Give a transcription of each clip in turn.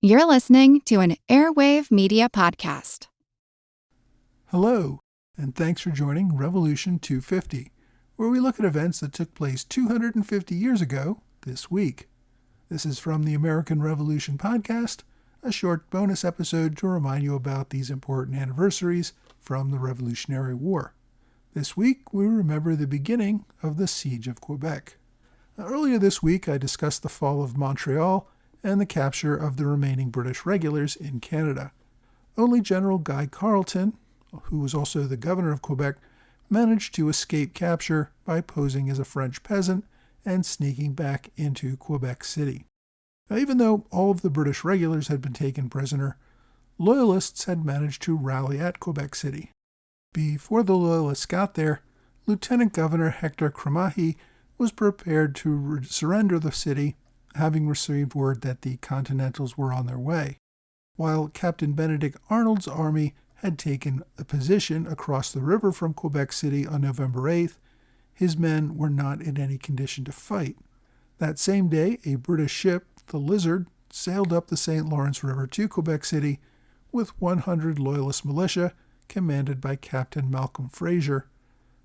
You're listening to an Airwave Media Podcast. Hello, and thanks for joining Revolution 250, where we look at events that took place 250 years ago this week. This is from the American Revolution Podcast, a short bonus episode to remind you about these important anniversaries from the Revolutionary War. This week, we remember the beginning of the Siege of Quebec. Earlier this week, I discussed the fall of Montreal and the capture of the remaining British regulars in Canada. Only General Guy Carleton, who was also the governor of Quebec, managed to escape capture by posing as a French peasant and sneaking back into Quebec City. Now, even though all of the British regulars had been taken prisoner, Loyalists had managed to rally at Quebec City. Before the Loyalists got there, Lieutenant Governor Hector Cramahi was prepared to surrender the city, having received word that the Continentals were on their way, while Captain Benedict Arnold's army had taken a position across the river from Quebec City on November 8th. His men were not in any condition to fight. That same day, a British ship, the Lizard, sailed up the St. Lawrence River to Quebec City with 100 Loyalist militia commanded by Captain Malcolm Fraser,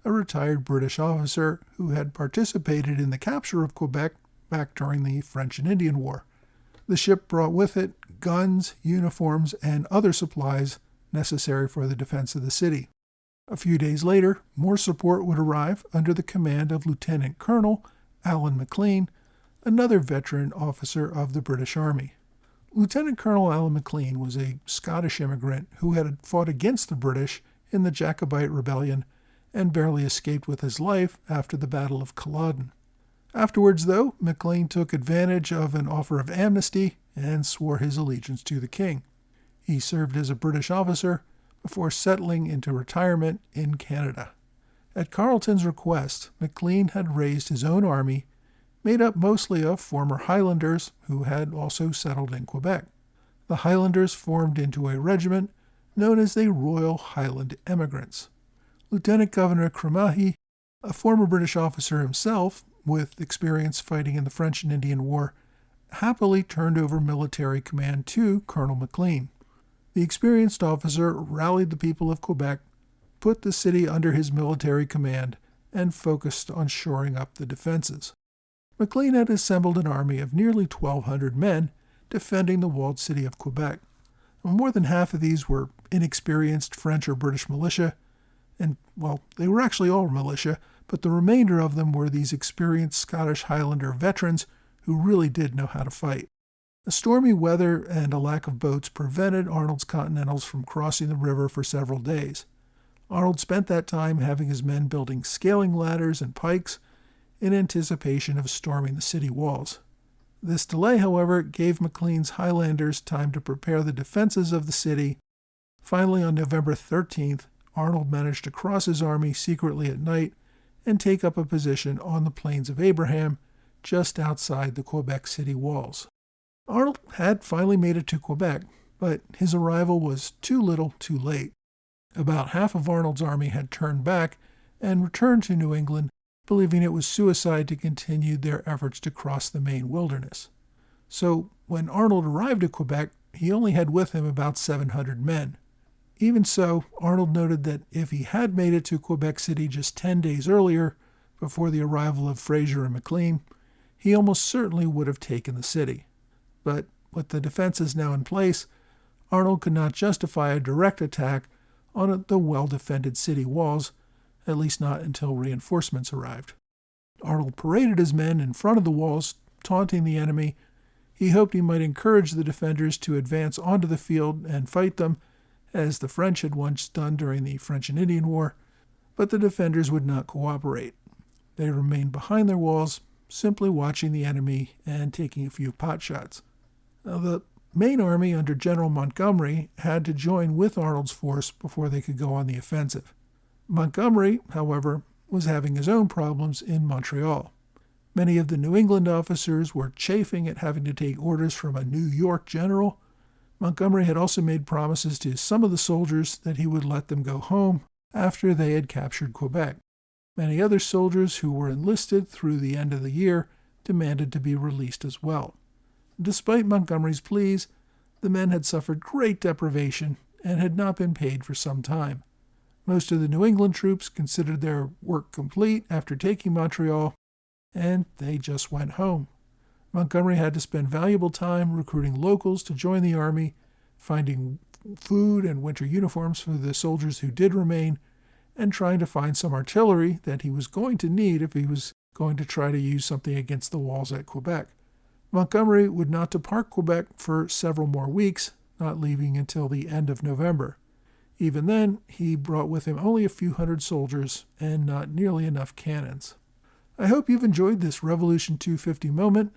a retired British officer who had participated in the capture of Quebec back during the French and Indian War. The ship brought with it guns, uniforms, and other supplies necessary for the defense of the city. A few days later, more support would arrive under the command of Lieutenant Colonel Alan Maclean, another veteran officer of the British Army. Lieutenant Colonel Alan Maclean was a Scottish immigrant who had fought against the British in the Jacobite Rebellion and barely escaped with his life after the Battle of Culloden. Afterwards, though, Maclean took advantage of an offer of amnesty and swore his allegiance to the king. He served as a British officer before settling into retirement in Canada. At Carleton's request, Maclean had raised his own army, made up mostly of former Highlanders who had also settled in Quebec. The Highlanders formed into a regiment known as the Royal Highland Emigrants. Lieutenant Governor Cramahi, a former British officer himself, with experience fighting in the French and Indian War, happily turned over military command to Colonel Maclean. The experienced officer rallied the people of Quebec, put the city under his military command, and focused on shoring up the defenses. Maclean had assembled an army of nearly 1,200 men defending the walled city of Quebec. More than half of these were inexperienced French or British militia, and, well, they were actually all militia, but the remainder of them were these experienced Scottish Highlander veterans who really did know how to fight. The stormy weather and a lack of boats prevented Arnold's Continentals from crossing the river for several days. Arnold spent that time having his men building scaling ladders and pikes in anticipation of storming the city walls. This delay, however, gave Maclean's Highlanders time to prepare the defenses of the city. Finally, on November 13th, Arnold managed to cross his army secretly at night and take up a position on the Plains of Abraham, just outside the Quebec City walls. Arnold had finally made it to Quebec, but his arrival was too little too late. About half of Arnold's army had turned back and returned to New England, believing it was suicide to continue their efforts to cross the Maine wilderness. So when Arnold arrived at Quebec, he only had with him about 700 men. Even so, Arnold noted that if he had made it to Quebec City just 10 days earlier, before the arrival of Fraser and Maclean, he almost certainly would have taken the city. But with the defenses now in place, Arnold could not justify a direct attack on the well-defended city walls, at least not until reinforcements arrived. Arnold paraded his men in front of the walls, taunting the enemy. He hoped he might encourage the defenders to advance onto the field and fight them, as the French had once done during the French and Indian War, but the defenders would not cooperate. They remained behind their walls, simply watching the enemy and taking a few pot shots. Now, the main army under General Montgomery had to join with Arnold's force before they could go on the offensive. Montgomery, however, was having his own problems in Montreal. Many of the New England officers were chafing at having to take orders from a New York general. Montgomery had also made promises to some of the soldiers that he would let them go home after they had captured Quebec. Many other soldiers who were enlisted through the end of the year demanded to be released as well. Despite Montgomery's pleas, The men had suffered great deprivation and had not been paid for some time. Most of the New England troops considered their work complete after taking Montreal, and they just went home. Montgomery had to spend valuable time recruiting locals to join the army, finding food and winter uniforms for the soldiers who did remain, and trying to find some artillery that he was going to need if he was going to try to use something against the walls at Quebec. Montgomery would not depart Quebec for several more weeks, not leaving until the end of November. Even then, he brought with him only a few hundred soldiers and not nearly enough cannons. I hope you've enjoyed this Revolution 250 moment.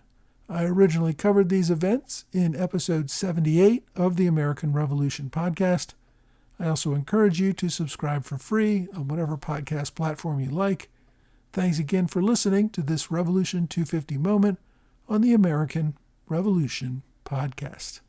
I originally covered these events in episode 78 of the American Revolution podcast. I also encourage you to subscribe for free on whatever podcast platform you like. Thanks again for listening to this Revolution 250 moment on the American Revolution podcast.